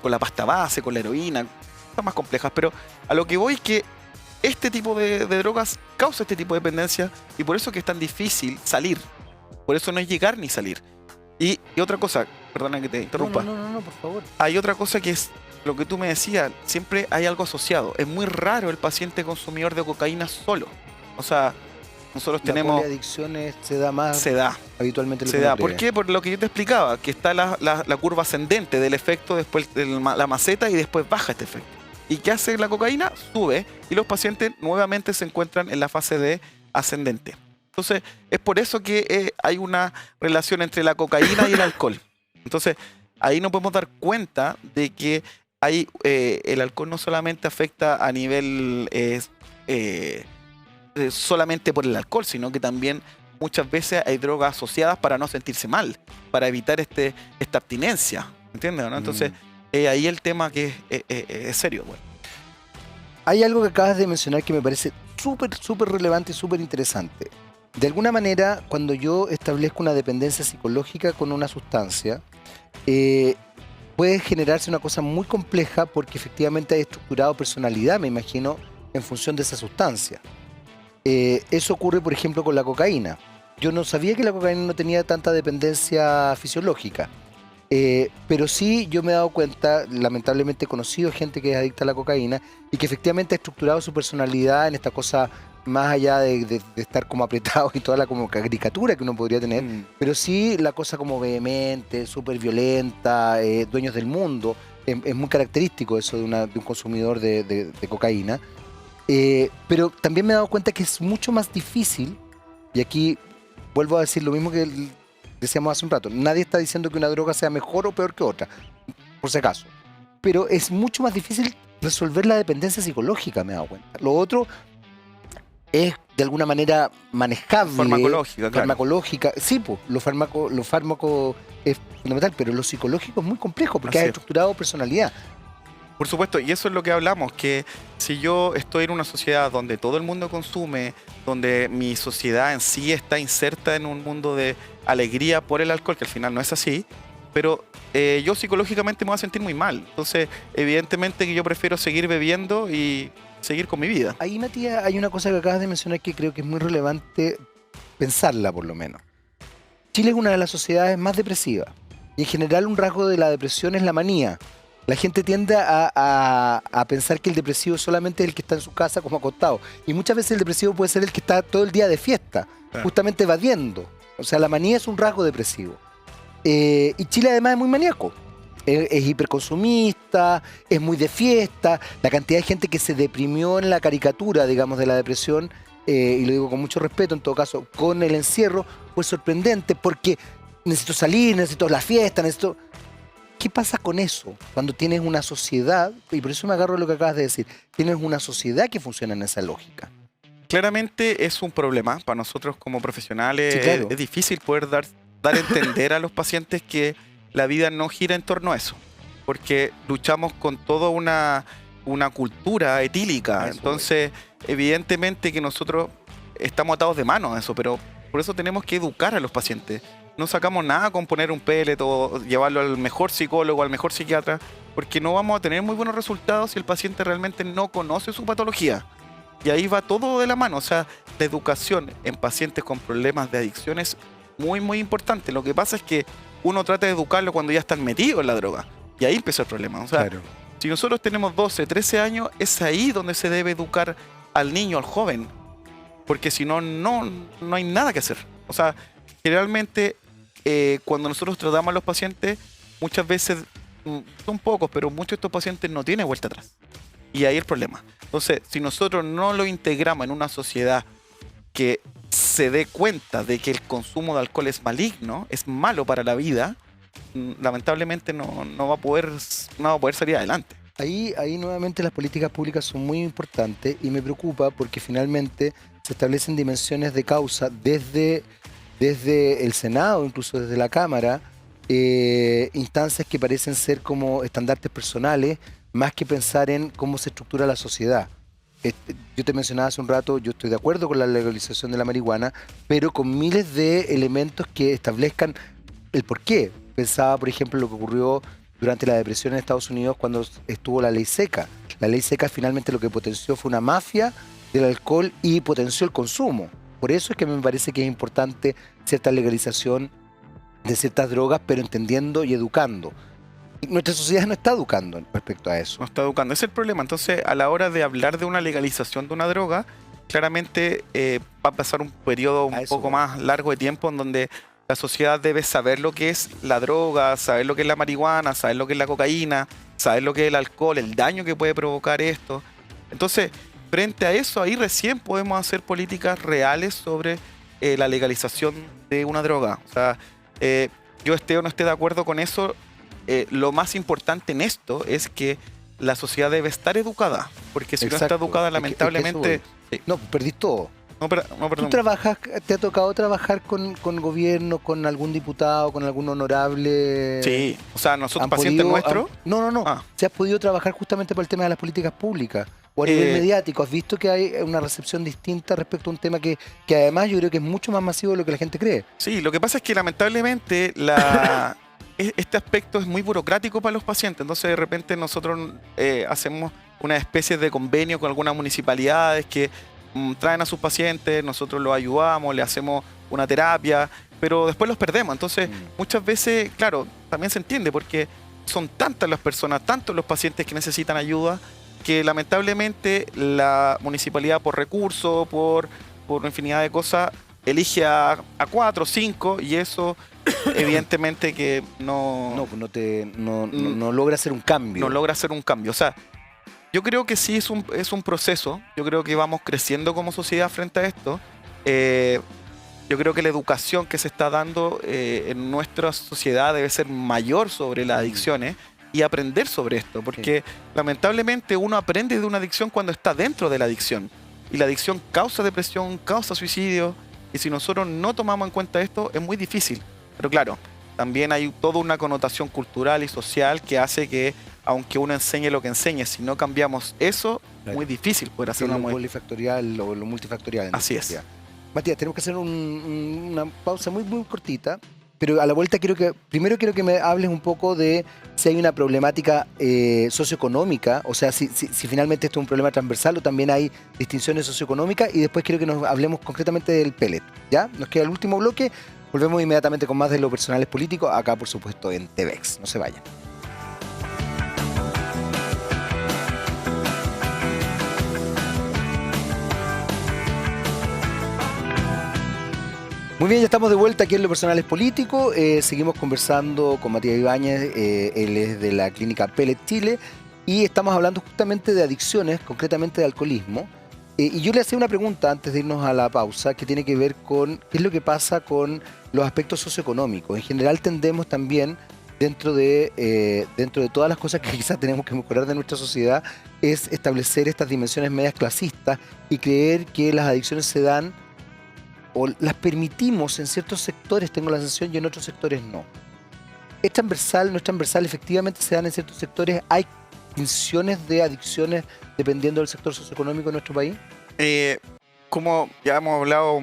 la pasta base, con la heroína, cosas más complejas. Pero a lo que voy es que este tipo de drogas causa este tipo de dependencia y por eso que es tan difícil salir. Por eso no es llegar ni salir. Y otra cosa, perdona que te interrumpa. No, por favor. Hay otra cosa que es lo que tú me decías, siempre hay algo asociado. Es muy raro el paciente consumidor de cocaína solo. O sea, nosotros La tenemos... poliadicción se da más Se da. habitualmente en lo Se que uno da. ¿Por cree. qué? Por lo que yo te explicaba, que está la curva ascendente del efecto, después la maceta y después baja este efecto. ¿Y qué hace la cocaína? Sube y los pacientes nuevamente se encuentran en la fase de ascendente. Entonces, es por eso que hay una relación entre la cocaína y el alcohol. Entonces, ahí nos podemos dar cuenta de que el alcohol no solamente afecta a nivel solamente por el alcohol, sino que también muchas veces hay drogas asociadas para no sentirse mal, para evitar esta abstinencia, ¿entiendes? ¿No? Entonces, ahí el tema que es serio. Bueno. Hay algo que acabas de mencionar que me parece súper relevante y súper interesante. De alguna manera, cuando yo establezco una dependencia psicológica con una sustancia, puede generarse una cosa muy compleja porque efectivamente hay estructurado personalidad, me imagino, en función de esa sustancia. Eso ocurre, por ejemplo, con la cocaína. Yo no sabía que la cocaína no tenía tanta dependencia fisiológica, pero sí yo me he dado cuenta, lamentablemente he conocido gente que es adicta a la cocaína y que efectivamente ha estructurado su personalidad en esta cosa más allá de estar como apretado y toda la como caricatura que uno podría tener, pero sí la cosa como vehemente, súper violenta, dueños del mundo. Es muy característico eso de un consumidor de cocaína. Pero también me he dado cuenta que es mucho más difícil, y aquí vuelvo a decir lo mismo que decíamos hace un rato, nadie está diciendo que una droga sea mejor o peor que otra, por si acaso, pero es mucho más difícil resolver la dependencia psicológica, me he dado cuenta. Lo otro es de alguna manera manejable. Farmacológica, claro. Farmacológica, sí, pues, los fármacos es fundamental, pero lo psicológico es muy complejo porque Así ha es. estructurado personalidad. Por supuesto, y eso es lo que hablamos, que si yo estoy en una sociedad donde todo el mundo consume, donde mi sociedad en sí está inserta en un mundo de alegría por el alcohol, que al final no es así, pero yo psicológicamente me voy a sentir muy mal. Entonces, evidentemente que yo prefiero seguir bebiendo y seguir con mi vida. Ahí, Matías, hay una cosa que acabas de mencionar que creo que es muy relevante pensarla, por lo menos. Chile es una de las sociedades más depresivas y en general un rasgo de la depresión es la manía. La gente tiende a pensar que el depresivo solamente es el que está en su casa como acostado. Y muchas veces el depresivo puede ser el que está todo el día de fiesta, justamente evadiendo. O sea, la manía es un rasgo depresivo. Y Chile además es muy maníaco. Es hiperconsumista, es muy de fiesta. La cantidad de gente que se deprimió en la caricatura, digamos, de la depresión, y lo digo con mucho respeto en todo caso, con el encierro, fue sorprendente porque necesito salir, necesito la fiesta, necesito... ¿Qué pasa con eso cuando tienes una sociedad, y por eso me agarro a lo que acabas de decir, tienes una sociedad que funciona en esa lógica? Claramente es un problema para nosotros como profesionales. Sí, claro. Es difícil poder dar a entender a los pacientes que la vida no gira en torno a eso, porque luchamos con toda una cultura etílica. Entonces, evidentemente que nosotros estamos atados de manos a eso, pero por eso tenemos que educar a los pacientes. No sacamos nada con poner un pellet o llevarlo al mejor psicólogo, al mejor psiquiatra, porque no vamos a tener muy buenos resultados si el paciente realmente no conoce su patología. Y ahí va todo de la mano. O sea, la educación en pacientes con problemas de adicción es muy importante. Lo que pasa es que uno trata de educarlo cuando ya están metidos en la droga. Y ahí empieza el problema. O sea, claro, si nosotros tenemos 12, 13 años, es ahí donde se debe educar al niño, al joven. Porque si no, no hay nada que hacer. O sea, generalmente... cuando nosotros tratamos a los pacientes, muchas veces, son pocos, pero muchos de estos pacientes no tienen vuelta atrás. Y ahí el problema. Entonces, si nosotros no lo integramos en una sociedad que se dé cuenta de que el consumo de alcohol es maligno, es malo para la vida, lamentablemente no va a poder salir adelante. Ahí nuevamente las políticas públicas son muy importantes y me preocupa porque finalmente se establecen dimensiones de causa desde el Senado, incluso desde la Cámara, instancias que parecen ser como estandartes personales, más que pensar en cómo se estructura la sociedad. Yo te mencionaba hace un rato, yo estoy de acuerdo con la legalización de la marihuana, pero con miles de elementos que establezcan el porqué. Pensaba, por ejemplo, lo que ocurrió durante la depresión en Estados Unidos cuando estuvo la ley seca. La ley seca finalmente lo que potenció fue una mafia del alcohol y potenció el consumo. Por eso es que me parece que es importante cierta legalización de ciertas drogas, pero entendiendo y educando. Nuestra sociedad no está educando respecto a eso. No está educando. Ese es el problema. Entonces, a la hora de hablar de una legalización de una droga, claramente va a pasar un periodo un poco más largo de tiempo en donde la sociedad debe saber lo que es la droga, saber lo que es la marihuana, saber lo que es la cocaína, saber lo que es el alcohol, el daño que puede provocar esto. Entonces, frente a eso, ahí recién podemos hacer políticas reales sobre la legalización de una droga. O sea, yo esté o no esté de acuerdo con eso, lo más importante en esto es que la sociedad debe estar educada, porque si no está educada, lamentablemente... No, perdís todo. No, perdón. ¿Tú trabajas, te ha tocado trabajar con gobierno, con algún diputado, con algún honorable? Sí, o sea, nosotros, pacientes nuestros... No. ¿Se has podido trabajar justamente por el tema de las políticas públicas? O a nivel mediático, ¿has visto que hay una recepción distinta respecto a un tema que además yo creo que es mucho más masivo de lo que la gente cree? Sí, lo que pasa es que lamentablemente este aspecto es muy burocrático para los pacientes. Entonces, de repente nosotros hacemos una especie de convenio con algunas municipalidades que traen a sus pacientes, nosotros los ayudamos, le hacemos una terapia, pero después los perdemos. Entonces, muchas veces, claro, también se entiende porque son tantas las personas, tantos los pacientes que necesitan ayuda, que lamentablemente la municipalidad por recursos, por infinidad de cosas, elige a 4 o 5 y eso evidentemente que no logra hacer un cambio. No logra hacer un cambio. O sea, yo creo que sí es un proceso. Yo creo que vamos creciendo como sociedad frente a esto. Yo creo que la educación que se está dando en nuestra sociedad debe ser mayor sobre las adicciones y aprender sobre esto, porque lamentablemente uno aprende de una adicción cuando está dentro de la adicción. Y la adicción causa depresión, causa suicidio, y si nosotros no tomamos en cuenta esto, es muy difícil. Pero claro, también hay toda una connotación cultural y social que hace que, aunque uno enseñe lo que enseñe, si no cambiamos eso, es muy difícil poder hacer una polifactorial o lo multifactorial. Así es. Matías, tenemos que hacer una pausa muy, muy cortita. Pero a la vuelta primero quiero que me hables un poco de si hay una problemática socioeconómica, o sea, si finalmente esto es un problema transversal o también hay distinciones socioeconómicas, y después quiero que nos hablemos concretamente del pellet, ¿ya? Nos queda el último bloque, volvemos inmediatamente con más de Los Personales Políticos, acá por supuesto en TVX, no se vayan. Muy bien, ya estamos de vuelta aquí en Los Personales Políticos. Seguimos conversando con Matías Ibáñez, él es de la clínica Pellet Chile, y estamos hablando justamente de adicciones, concretamente de alcoholismo. Y yo le hacía una pregunta antes de irnos a la pausa, que tiene que ver con qué es lo que pasa con los aspectos socioeconómicos. En general tendemos también, dentro de todas las cosas que quizás tenemos que mejorar de nuestra sociedad, es establecer estas dimensiones medias clasistas y creer que las adicciones se dan o las permitimos en ciertos sectores, tengo la sensación, y en otros sectores no. ¿Es transversal, no es transversal? Efectivamente se dan en ciertos sectores. ¿Hay distinciones de adicciones dependiendo del sector socioeconómico en nuestro país? Como ya hemos hablado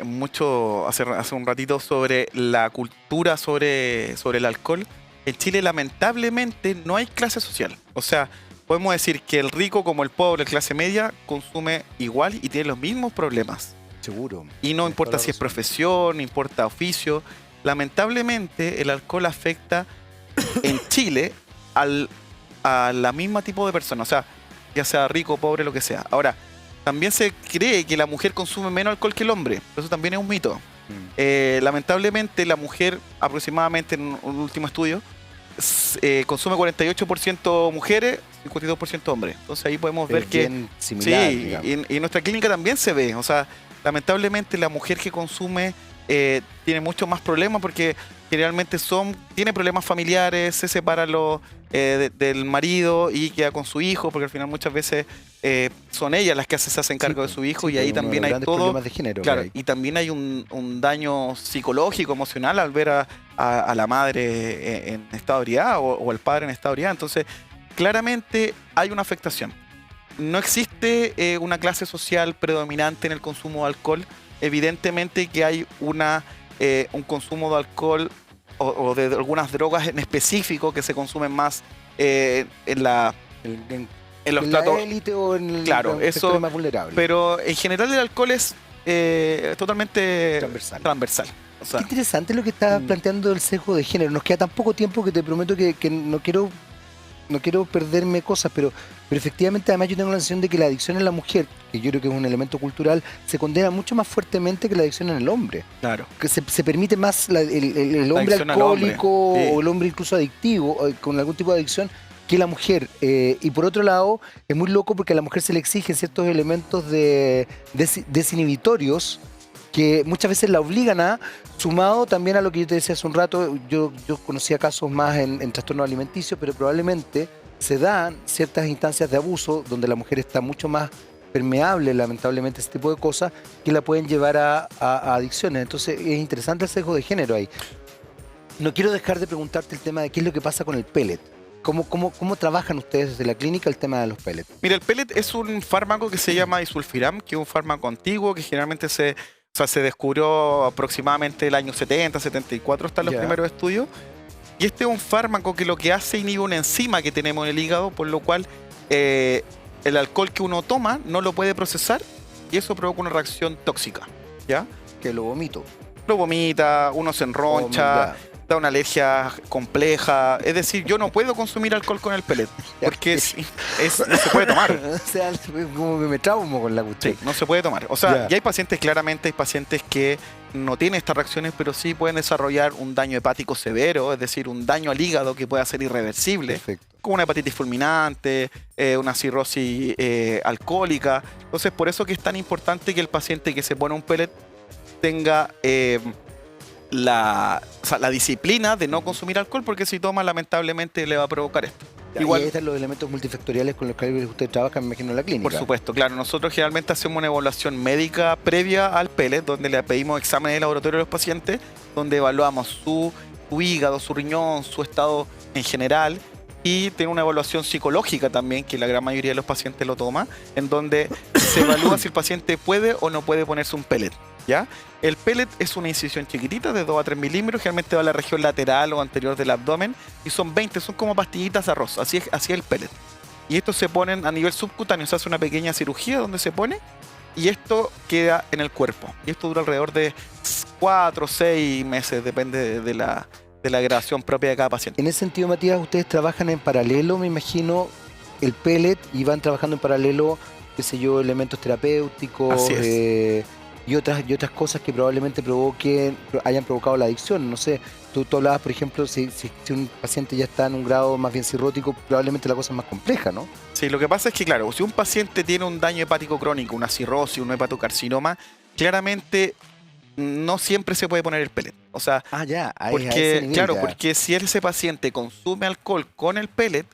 mucho hace un ratito sobre la cultura sobre el alcohol, en Chile lamentablemente no hay clase social. O sea, podemos decir que el rico como el pobre, clase media, consume igual y tiene los mismos problemas. Seguro. Y no importa si es profesión, no importa oficio. Lamentablemente el alcohol afecta en Chile a la misma tipo de persona. O sea, ya sea rico, pobre, lo que sea. Ahora, también se cree que la mujer consume menos alcohol que el hombre. Eso también es un mito. Lamentablemente la mujer, aproximadamente en un último estudio, consume 48% mujeres, 52% hombres. Entonces ahí podemos ver que... Similar, sí, y en nuestra clínica también se ve. O sea, lamentablemente la mujer que consume tiene muchos más problemas porque generalmente tiene problemas familiares, se separa del marido y queda con su hijo, porque al final muchas veces son ellas las que se hacen cargo de su hijo, y ahí también hay todo problemas de género, claro, y también hay un daño psicológico, emocional al ver a la madre en estado de ebriedad o al padre en estado de ebriedad. Entonces claramente hay una afectación. No existe una clase social predominante en el consumo de alcohol. Evidentemente que hay un consumo de alcohol o de algunas drogas en específico que se consumen más en los platos. Élite o en claro, el más vulnerable. Pero en general el alcohol es totalmente transversal. O Qué sea, interesante lo que estás planteando del sesgo de género. Nos queda tan poco tiempo que te prometo que no quiero perderme cosas, pero efectivamente además yo tengo la sensación de que la adicción en la mujer, que yo creo que es un elemento cultural, se condena mucho más fuertemente que la adicción en el hombre. claro, Que se permite más el hombre adicción al hombre, alcohólico sí. o el hombre incluso adictivo, con algún tipo de adicción, que la mujer. Y por otro lado, es muy loco porque a la mujer se le exigen ciertos elementos desinhibitorios que muchas veces la obligan sumado también a lo que yo te decía hace un rato, yo conocía casos más en trastornos alimenticios, pero probablemente se dan ciertas instancias de abuso donde la mujer está mucho más permeable, lamentablemente, a ese tipo de cosas que la pueden llevar a adicciones. Entonces es interesante el sesgo de género ahí. No quiero dejar de preguntarte el tema de qué es lo que pasa con el pellet. ¿Cómo trabajan ustedes desde la clínica el tema de los pellets? Mira, el pellet es un fármaco que se llama disulfiram, que es un fármaco antiguo que generalmente se descubrió aproximadamente el año 70, 74, están los Ya. primeros estudios. Y este es un fármaco que lo que hace inhibe una enzima que tenemos en el hígado, por lo cual el alcohol que uno toma no lo puede procesar y eso provoca una reacción tóxica, ¿ya? Que lo vomito. Lo vomita, uno se enroncha, Ya. da una alergia compleja. Es decir, yo no puedo consumir alcohol con el pellet porque no se puede tomar. O sea, como que me traumo con la cuestión. Sí, no se puede tomar. O sea, Ya. ya hay pacientes, claramente hay pacientes que no tienen estas reacciones, pero sí pueden desarrollar un daño hepático severo, es decir, un daño al hígado que puede ser irreversible, Perfecto. como una hepatitis fulminante, una cirrosis alcohólica. Entonces, por eso que es tan importante que el paciente que se pone un pellet tenga la disciplina de no consumir alcohol, porque si toma, lamentablemente, le va a provocar esto. Ya, Igual, y ahí están los elementos multifactoriales con los que usted trabaja, me imagino, en la clínica. por supuesto, claro. Nosotros generalmente hacemos una evaluación médica previa al pellet, donde le pedimos exámenes de laboratorio a los pacientes, donde evaluamos su hígado, su riñón, su estado en general, y tiene una evaluación psicológica también, que la gran mayoría de los pacientes lo toma, en donde se evalúa si el paciente puede o no puede ponerse un pellet, ¿ya? El pellet es una incisión chiquitita de 2 a 3 milímetros, generalmente va a la región lateral o anterior del abdomen, y son 20, son como pastillitas de arroz, así es el pellet. Y estos se ponen a nivel subcutáneo, se hace una pequeña cirugía donde se pone, y esto queda en el cuerpo. Y esto dura alrededor de 4 o 6 meses, depende de la grabación propia de cada paciente. En ese sentido, Matías, ustedes trabajan en paralelo, me imagino, el pellet y van trabajando en paralelo, qué sé yo, elementos terapéuticos Así es. y otras cosas que probablemente hayan provocado la adicción. No sé, tú hablabas, por ejemplo, si un paciente ya está en un grado más bien cirrótico, probablemente la cosa es más compleja, ¿no? Sí, lo que pasa es que, claro, si un paciente tiene un daño hepático crónico, una cirrosis, un hepatocarcinoma, claramente no siempre se puede poner el pellet. O sea, Ya, a ese porque, nivel claro, ya. porque si ese paciente consume alcohol con el pellet,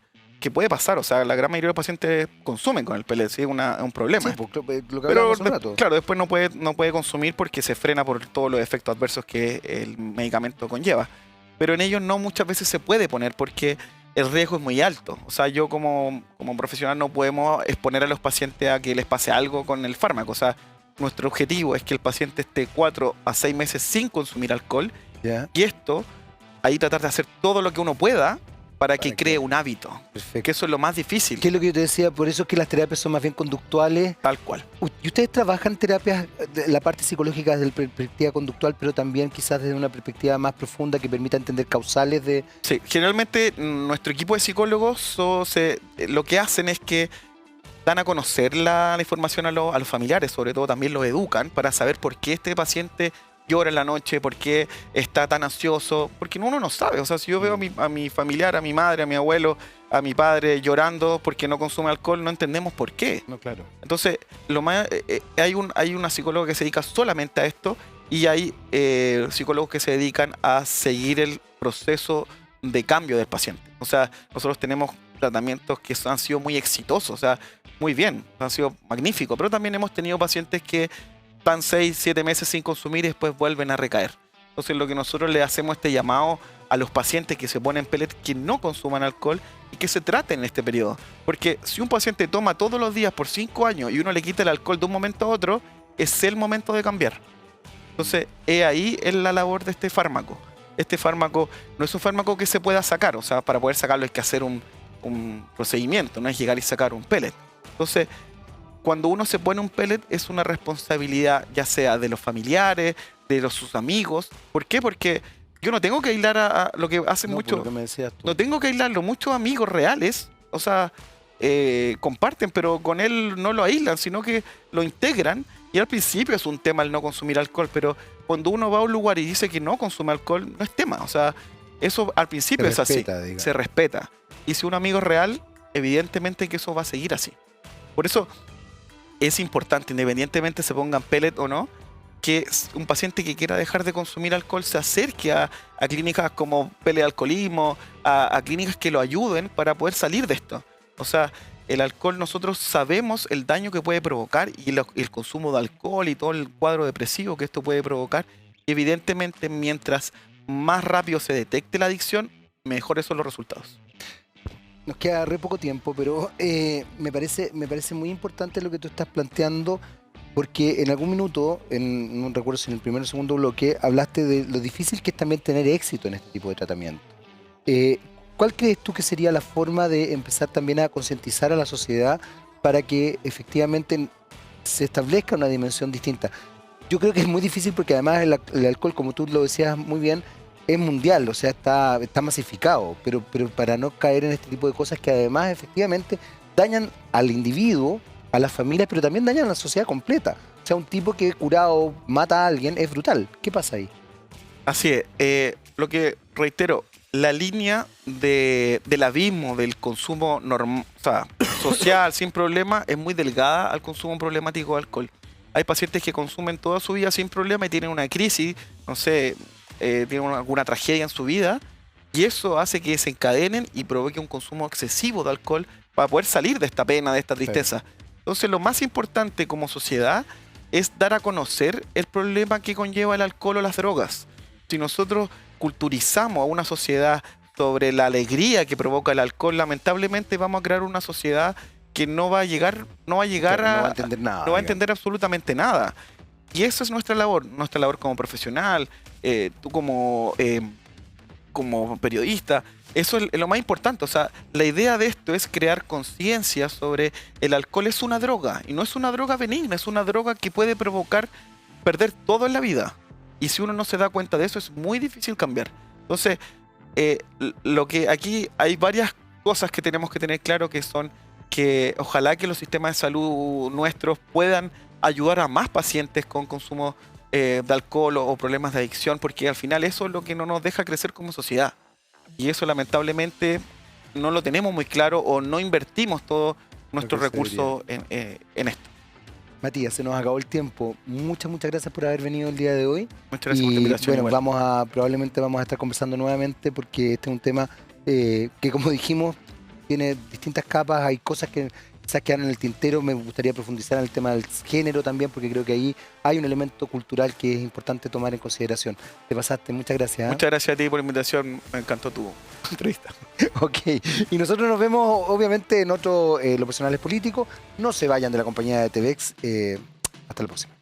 que puede pasar, o sea, la gran mayoría de los pacientes consumen con el pellet, sí, es un problema. Sí, porque lo que Pero hablábamos hace un rato. claro, después no puede consumir porque se frena por todos los efectos adversos que el medicamento conlleva. Pero en ellos no muchas veces se puede poner porque el riesgo es muy alto. O sea, yo como profesional no podemos exponer a los pacientes a que les pase algo con el fármaco. O sea, nuestro objetivo es que el paciente esté 4 a 6 meses sin consumir alcohol Ya, y esto, ahí tratar de hacer todo lo que uno pueda para que que- cree un hábito. perfecto. Que eso es lo más difícil, ¿Qué es lo que yo te decía? Por eso es que las terapias son más bien conductuales. tal cual. ¿Y ustedes trabajan terapias, la parte psicológica desde la perspectiva conductual, pero también quizás desde una perspectiva más profunda que permita entender causales de... Sí, generalmente nuestro equipo de psicólogos lo que hacen es que dan a conocer la información a los familiares, sobre todo también los educan para saber por qué este paciente llora en la noche, por qué está tan ansioso, porque uno no sabe. O sea, si yo veo a mi familiar, a mi madre, a mi abuelo, a mi padre llorando porque no consume alcohol, no entendemos por qué. No, claro. Entonces, hay una psicóloga que se dedica solamente a esto y hay psicólogos que se dedican a seguir el proceso de cambio del paciente. O sea, nosotros tenemos tratamientos que han sido muy exitosos, o sea, muy bien, han sido magníficos, pero también hemos tenido pacientes que están 6, 7 meses sin consumir y después vuelven a recaer. Entonces, lo que nosotros le hacemos este llamado a los pacientes que se ponen pellet que no consuman alcohol y que se traten en este periodo. Porque si un paciente toma todos los días por 5 años y uno le quita el alcohol de un momento a otro, es el momento de cambiar. Entonces, ahí es la labor de este fármaco. Este fármaco no es un fármaco que se pueda sacar, o sea, para poder sacarlo hay que hacer un procedimiento, no es llegar y sacar un pellet. Entonces, cuando uno se pone un pellet es una responsabilidad ya sea de los familiares, de sus amigos. ¿Por qué? Porque yo no tengo que aislar a lo que hacen No, por muchos, lo que me decías tú. no tengo que aislarlo, muchos amigos reales, o sea, comparten, pero con él no lo aíslan, sino que lo integran. Y al principio es un tema el no consumir alcohol, pero cuando uno va a un lugar y dice que no consume alcohol, no es tema. O sea, eso al principio es así, Digamos. se respeta. Y si un amigo es real, evidentemente que eso va a seguir así. Por eso es importante, independientemente se pongan pellet o no, que un paciente que quiera dejar de consumir alcohol se acerque a clínicas como Pellet de Alcoholismo, a clínicas que lo ayuden para poder salir de esto. O sea, el alcohol nosotros sabemos el daño que puede provocar y el consumo de alcohol y todo el cuadro depresivo que esto puede provocar. Y evidentemente, mientras más rápido se detecte la adicción, mejores son los resultados. Nos queda re poco tiempo, pero me parece muy importante lo que tú estás planteando, porque en algún minuto, no recuerdo si en el primero o segundo bloque, hablaste de lo difícil que es también tener éxito en este tipo de tratamiento. ¿Cuál crees tú que sería la forma de empezar también a concientizar a la sociedad para que efectivamente se establezca una dimensión distinta? Yo creo que es muy difícil porque además el alcohol, como tú lo decías muy bien, es mundial, o sea, está masificado, pero para no caer en este tipo de cosas que además efectivamente dañan al individuo, a las familias, pero también dañan a la sociedad completa. O sea, un tipo que curado mata a alguien es brutal. ¿Qué pasa ahí? Así es. Lo que reitero, la línea del abismo del consumo social sin problema es muy delgada al consumo problemático de alcohol. Hay pacientes que consumen toda su vida sin problema y tienen una crisis, no sé, tienen alguna tragedia en su vida, y eso hace que se encadenen y provoque un consumo excesivo de alcohol para poder salir de esta pena, de esta tristeza. Entonces, lo más importante como sociedad es dar a conocer el problema que conlleva el alcohol o las drogas. Si nosotros culturizamos a una sociedad sobre la alegría que provoca el alcohol, lamentablemente vamos a crear una sociedad que no va a llegar no va a entender nada. No va a entender absolutamente nada. Y eso es nuestra labor como profesional, tú como periodista. Eso es lo más importante. O sea, la idea de esto es crear conciencia sobre el alcohol. Es una droga y no es una droga benigna, es una droga que puede provocar perder todo en la vida. Y si uno no se da cuenta de eso, es muy difícil cambiar. Entonces, lo que aquí hay varias cosas que tenemos que tener claro, que son que ojalá que los sistemas de salud nuestros puedan ayudar a más pacientes con consumo de alcohol o problemas de adicción, porque al final eso es lo que no nos deja crecer como sociedad. Y eso lamentablemente no lo tenemos muy claro o no invertimos todos nuestros recursos en esto. Matías, se nos acabó el tiempo. Muchas gracias por haber venido el día de hoy. Muchas gracias por la invitación. Bueno, probablemente vamos a estar conversando nuevamente porque este es un tema que, como dijimos, tiene distintas capas. Hay cosas que quizás quedan en el tintero. Me gustaría profundizar en el tema del género también, porque creo que ahí hay un elemento cultural que es importante tomar en consideración. Te pasaste, muchas gracias. Muchas gracias a ti por la invitación. Me encantó tu entrevista. Ok, y nosotros nos vemos obviamente en otro Lo Personal es Político. No se vayan de la compañía de TVX. Hasta la próxima.